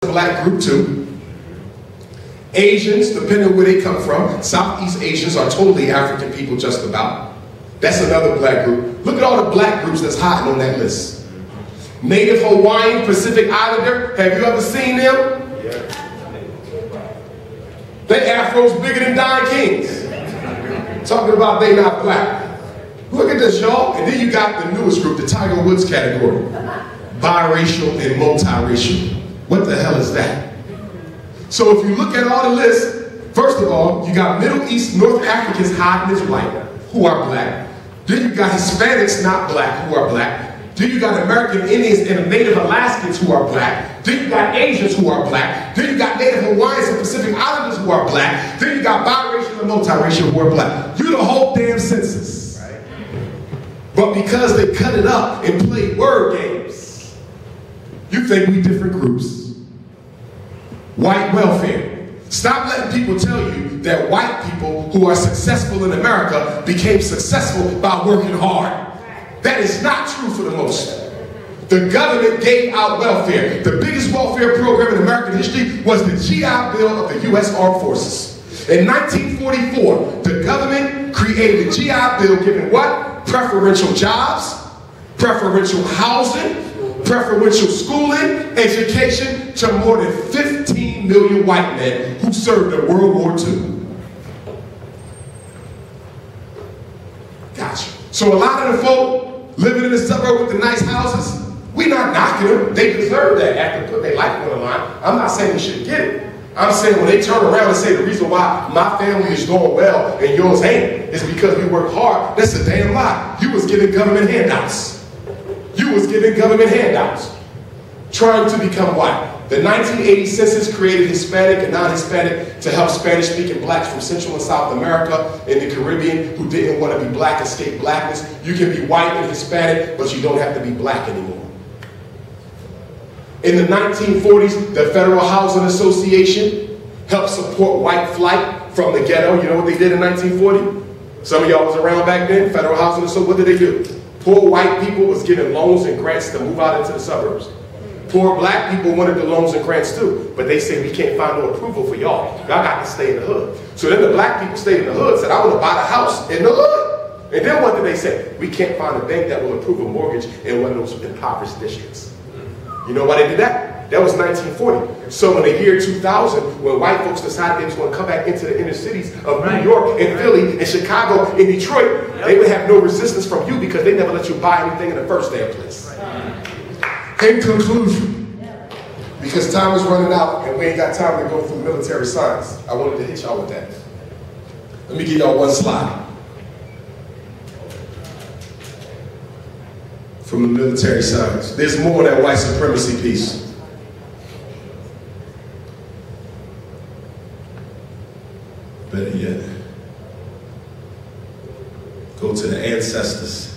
black group too. Asians, depending on where they come from, Southeast Asians are totally African people just about. That's another black group. Look at all the black groups that's hiding on that list. Native Hawaiian, Pacific Islander, have you ever seen them? They afros bigger than Don King's. Talking about they not black. Look at this, y'all. And then you got the newest group, the Tiger Woods category. Biracial and multiracial. What the hell is that? So if you look at all the lists, first of all, you got Middle East, North Africans hiding as white, who are black. Then you got Hispanics not black, who are black. Then you got American Indians and Native Alaskans who are black. Then you got Asians who are black. Then you got Native Hawaiians and Pacific Islanders who are black. Then you got biracial and multiracial who are black. You the whole damn census. But because they cut it up and play word games, you think we different groups. White welfare. Stop letting people tell you that white people who are successful in America became successful by working hard. That is not true for the most. The government gave out welfare. The biggest welfare program in American history was the GI Bill of the U.S. Armed Forces. In 1944, the government created the GI Bill giving what? Preferential jobs, preferential housing, preferential schooling, education to more than 15 million white men who served in World War II. Gotcha. So a lot of the folk living in the suburb with the nice houses, we not knocking them. They deserve that after putting their life on the line. I'm not saying we should get it. I'm saying when they turn around and say the reason why my family is doing well and yours ain't is because we work hard, that's a damn lie. You was giving government handouts. You was giving government handouts. Trying to become white. The 1980 census created Hispanic and non-Hispanic to help Spanish-speaking blacks from Central and South America and the Caribbean who didn't want to be black escape blackness. You can be white and Hispanic, but you don't have to be black anymore. In the 1940s, the Federal Housing Association helped support white flight from the ghetto. You know what they did in 1940? Some of y'all was around back then. Federal Housing Association, what did they do? Poor white people was getting loans and grants to move out into the suburbs. Poor black people wanted the loans and grants too, but they said we can't find no approval for y'all. Y'all got to stay in the hood. So then the black people stayed in the hood, said I want to buy the house in the hood. And then what did they say? We can't find a bank that will approve a mortgage in one of those impoverished districts. You know why they did that? That was 1940. So in the year 2000, when white folks decided they was going to come back into the inner cities of New York and Philly and Chicago and Detroit, they would have no resistance from you because they never let you buy anything in the first damn place. In conclusion, because time is running out and we ain't got time to go through military science, I wanted to hit y'all with that. Let me give y'all one slide from the military science. There's more on that white supremacy piece. Better yet, go to the ancestors.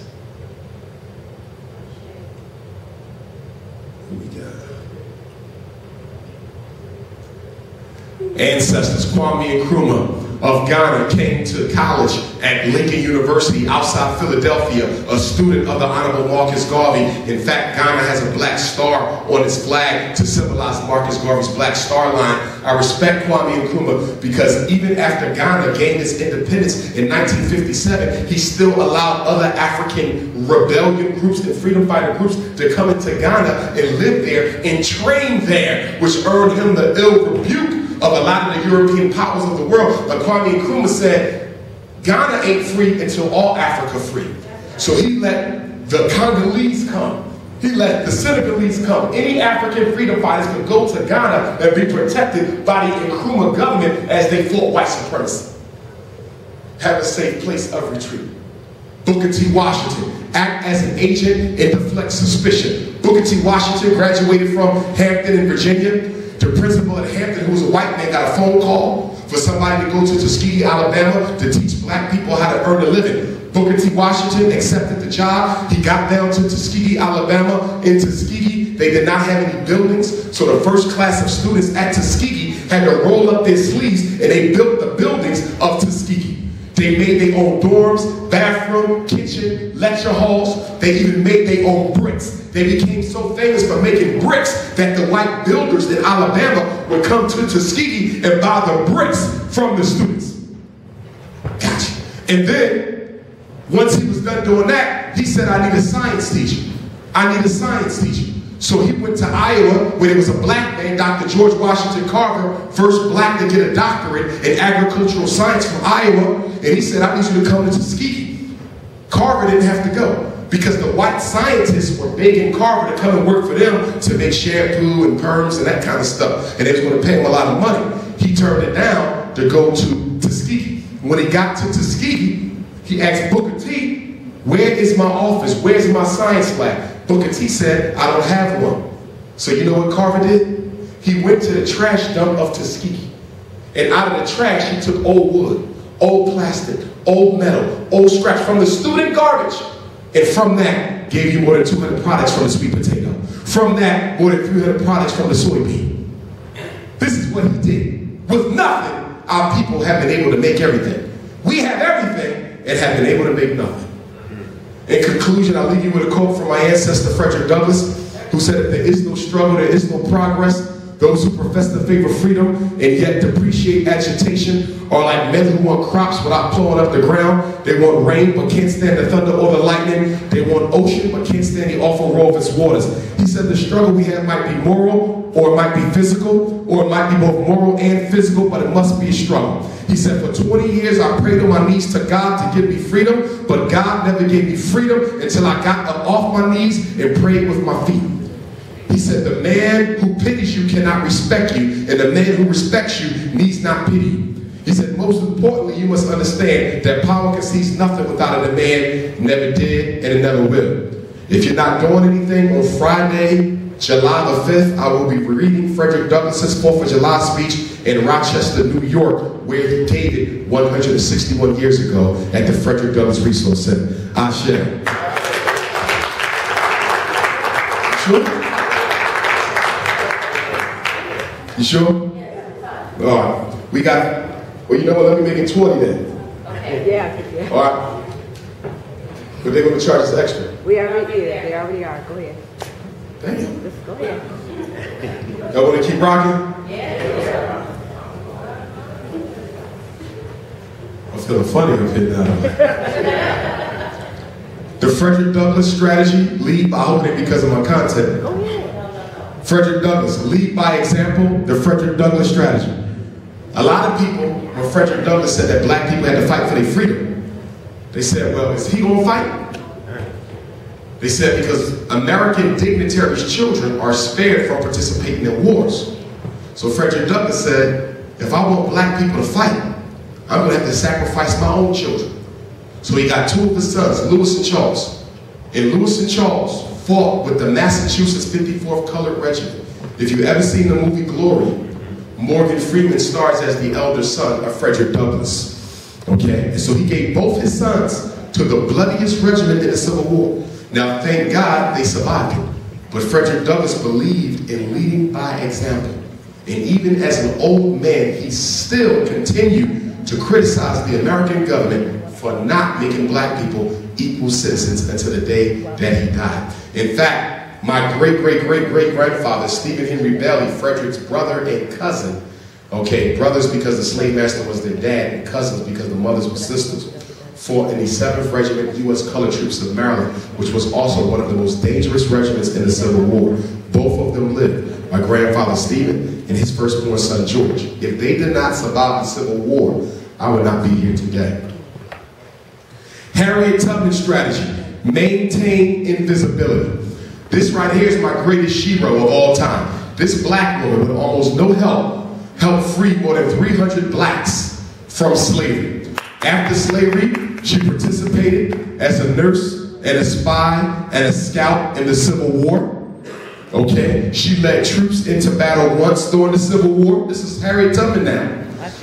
Ancestors, Kwame Nkrumah of Ghana came to college at Lincoln University outside Philadelphia, a student of the Honorable Marcus Garvey. In fact, Ghana has a black star on its flag to symbolize Marcus Garvey's black star line. I respect Kwame Nkrumah because even after Ghana gained its independence in 1957, he still allowed other African rebellion groups and freedom fighter groups to come into Ghana and live there and train there, which earned him the ill rebuke of a lot of the European powers of the world. But Kwame Nkrumah said, Ghana ain't free until all Africa free. So he let the Congolese come. He let the Senegalese come. Any African freedom fighters could go to Ghana and be protected by the Nkrumah government as they fought white supremacy. Have a safe place of retreat. Booker T. Washington, act as an agent and deflect suspicion. Booker T. Washington graduated from Hampton in Virginia. The principal at Hampton, who was a white man, got a phone call for somebody to go to Tuskegee, Alabama to teach black people how to earn a living. Booker T. Washington accepted the job. He got down to Tuskegee, Alabama. In Tuskegee, they did not have any buildings, so the first class of students at Tuskegee had to roll up their sleeves and they built the buildings of Tuskegee. They made their own dorms, bathroom, kitchen, lecture halls. They even made their own bricks. They became so famous for making bricks that the white builders in Alabama would come to Tuskegee and buy the bricks from the students. Gotcha. And then, once he was done doing that, he said, I need a science teacher. I need a science teacher. So he went to Iowa, where there was a black man, Dr. George Washington Carver, first black to get a doctorate in agricultural science from Iowa, and he said, I need you to come to Tuskegee. Carver didn't have to go, because the white scientists were begging Carver to come and work for them to make shampoo and perms and that kind of stuff, and they was going to pay him a lot of money. He turned it down to go to Tuskegee. When he got to Tuskegee, he asked Booker T, where is my office? Where's my science lab? Booker T said, I don't have one. So you know what Carver did? He went to the trash dump of Tuskegee. And out of the trash, he took old wood, old plastic, old metal, old scraps from the student garbage. And from that, gave you more than 200 products from the sweet potato. From that, more than 300 products from the soybean. This is what he did. With nothing, our people have been able to make everything. We have everything and have been able to make nothing. In conclusion, I'll leave you with a quote from my ancestor, Frederick Douglass, who said, if there is no struggle, there is no progress. Those who profess to favor freedom and yet depreciate agitation are like men who want crops without plowing up the ground. They want rain but can't stand the thunder or the lightning. They want ocean but can't stand the awful roar of its waters. He said the struggle we have might be moral, or it might be physical, or it might be both moral and physical, but it must be a struggle. He said, for 20 years I prayed on my knees to God to give me freedom, but God never gave me freedom until I got up off my knees and prayed with my feet. He said, the man who pities you cannot respect you, and the man who respects you needs not pity you. He said, most importantly, you must understand that power concedes nothing without it. A man never did, and it never will. If you're not doing anything, on Friday, July the 5th, I will be reading Frederick Douglass's 4th of July speech in Rochester, New York, where he gave it 161 years ago at the Frederick Douglass Resource Center. Ashe. Sure? You sure? Yes. All right. We got, well, you know what? Let me make it 20 then. Okay. Yeah. All right. But they're going to charge us extra. We already did. They already are. Go ahead. Damn. Just go ahead. Y'all want to keep rocking? Yeah. I'm feeling funny up here now. The Frederick Douglass strategy, lead by holding because of my content. Oh, yeah. Frederick Douglass, lead by example, the Frederick Douglass strategy. A lot of people, when Frederick Douglass said that black people had to fight for their freedom, they said, well, is he going to fight? They said because American dignitaries' children are spared from participating in wars. So Frederick Douglass said, if I want black people to fight, I'm going to have to sacrifice my own children. So he got two of his sons, Lewis and Charles. And Lewis and Charles fought with the Massachusetts 54th Colored Regiment. If you've ever seen the movie Glory, Morgan Freeman stars as the elder son of Frederick Douglass. Okay? And so he gave both his sons to the bloodiest regiment in the Civil War. Now, thank God they survived it. But Frederick Douglass believed in leading by example. And even as an old man, he still continued to criticize the American government for not making black people equal citizens until the day that he died. In fact, my great-great-great-great-grandfather, Stephen Henry Bailey, Frederick's brother and cousin, okay, brothers because the slave master was their dad, and cousins because the mothers were sisters, fought in the 7th Regiment U.S. Colored Troops of Maryland, which was also one of the most dangerous regiments in the Civil War. Both of them lived. My grandfather Stephen and his firstborn son George. If they did not survive the Civil War, I would not be here today. Harriet Tubman's strategy, maintain invisibility. This right here is my greatest hero of all time. This black woman with almost no help helped free more than 300 blacks from slavery. After slavery, she participated as a nurse and a spy and a scout in the Civil War. Okay, she led troops into battle once during the Civil War. This is Harriet Tubman now.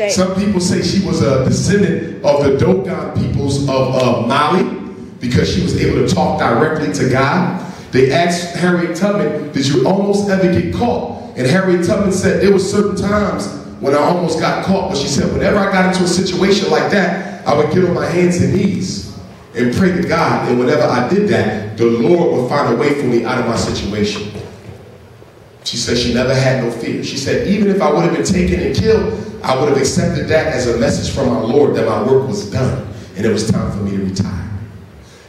Some people say she was a descendant of the Dogon peoples of Mali because she was able to talk directly to God. They asked Harriet Tubman, did you almost ever get caught? And Harriet Tubman said there were certain times when I almost got caught, but she said whenever I got into a situation like that, I would get on my hands and knees and pray to God, and whenever I did that, the Lord would find a way for me out of my situation. She said she never had no fear. She said even if I would have been taken and killed, I would have accepted that as a message from our Lord that my work was done and it was time for me to retire.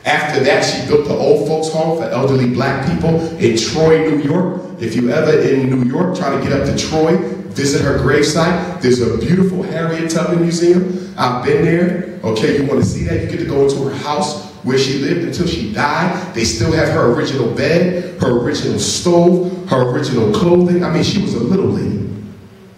After that, she built the old folks home for elderly black people in Troy, New York. If you ever in New York try to get up to Troy, visit her gravesite. There's a beautiful Harriet Tubman Museum. I've been there. Okay, you want to see that? You get to go into her house where she lived until she died. They still have her original bed, her original stove, her original clothing. I mean, she was a little lady.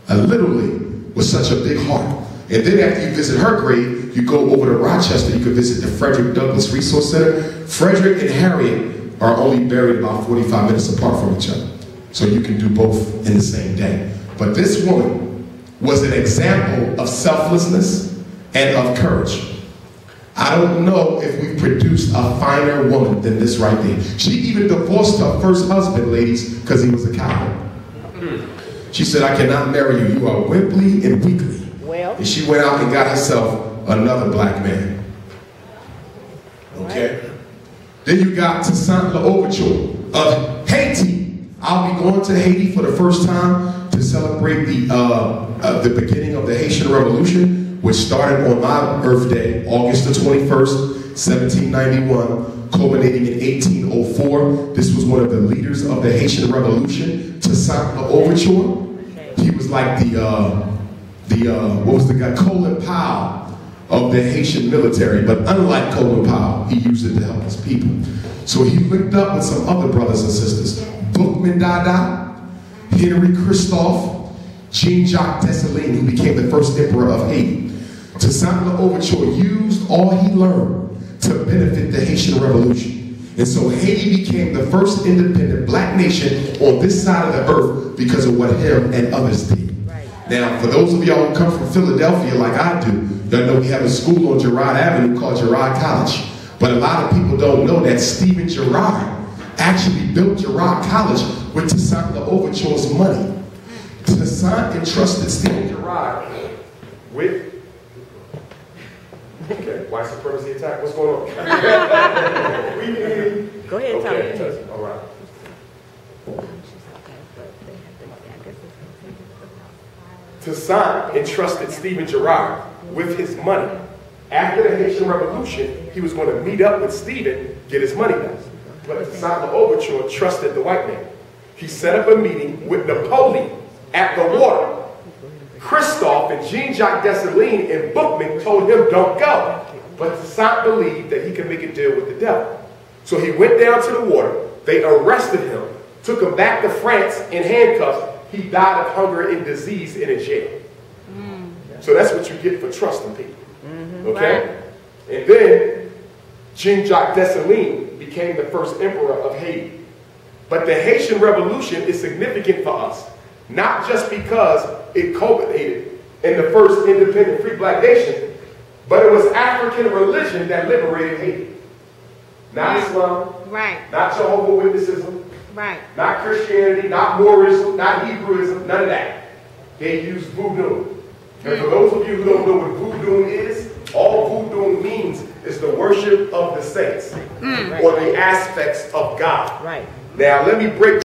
A little lady with such a big heart. And then after you visit her grave, you go over to Rochester. You can visit the Frederick Douglass Resource Center. Frederick and Harriet are only buried about 45 minutes apart from each other. So you can do both in the same day. But this woman was an example of selflessness and of courage. I don't know if we produced a finer woman than this right there. She even divorced her first husband, ladies, because he was a coward. She said, I cannot marry you. You are wimpy and weakly. Well. And she went out and got herself another black man. Okay? Right. Then you got Toussaint L'Ouverture of Haiti. I'll be going to Haiti for the first time to celebrate the beginning of the Haitian Revolution, which started on my birthday, August the 21st, 1791, culminating in 1804. This was one of the leaders of the Haitian Revolution, Toussaint L'Ouverture. He was like what was the guy? Colin Powell of the Haitian military, but unlike Colin Powell, he used it to help his people. So he linked up with some other brothers and sisters, Bookman Dada, Henry Christophe, Jean-Jacques Dessalines, who became the first emperor of Haiti. Toussaint L'Ouverture used all he learned to benefit the Haitian Revolution. And so Haiti became the first independent black nation on this side of the earth because of what him and others did. Now, for those of y'all who come from Philadelphia like I do, y'all know we have a school on Girard Avenue called Girard College. But a lot of people don't know that Stephen Girard actually built Girard College with Toussaint L'Ouverture's money. Toussaint entrusted Stephen Girard with... Okay, white supremacy attack, what's going on? Go ahead, tell me. All right. Toussaint entrusted Stephen Girard with his money. After the Haitian Revolution, he was going to meet up with Stephen, get his money back. But Toussaint L'Ouverture trusted the white man. He set up a meeting with Napoleon at the water. Christophe and Jean-Jacques Dessalines and Bookman told him don't go. But Toussaint believed that he could make a deal with the devil. So he went down to the water. They arrested him, took him back to France in handcuffs. He died of hunger and disease in a jail. So that's what you get for trusting people. Okay? Right. And then Jean-Jacques Dessalines became the first emperor of Haiti. But the Haitian Revolution is significant for us, not just because it culminated in the first independent free black nation, but it was African religion that liberated Haiti. Not Islam, not Jehovah's Witnessism, not Christianity, not Moorism, not Hebrewism, none of that. They used voodoo. And for those of you who don't know what voodoo is, all voodoo means is the worship of the saints or the aspects of God. Now let me break